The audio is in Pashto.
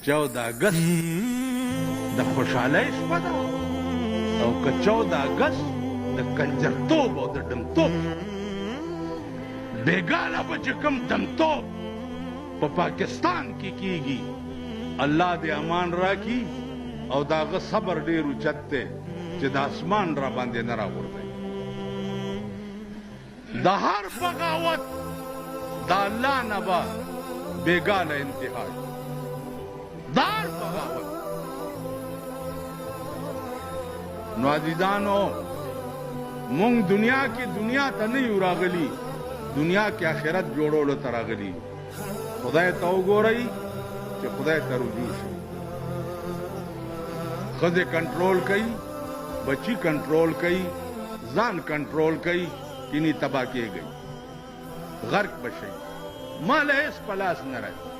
14 اگست د خوشحالۍ شپه ده او که 14 اگست د کنجرتوب او د ډمتوب بېګانه به چې کوم دمتوب په پاکستان کې کیږي الله دې امان راکړي او د هغه صبر ډېر اوچت دی چې د اسمان را باندې نه راغورځوي د هر بغاوت د الله نه به بېګانه انتها وي د هر بغاوت نو عزیزانو مونږ دنیا کې دنیا ته نه یو راغلي دنیا کې آخرت جوړولو ته راغلي خدای ته وګورئ چې خدای ته رجوع شي ښځې کنټرول کوي بچی کنټرول کوي ځان کنټرول کوي کینی تباه کېږئ غرق بشئ مال هېڅ په لاس نه راځي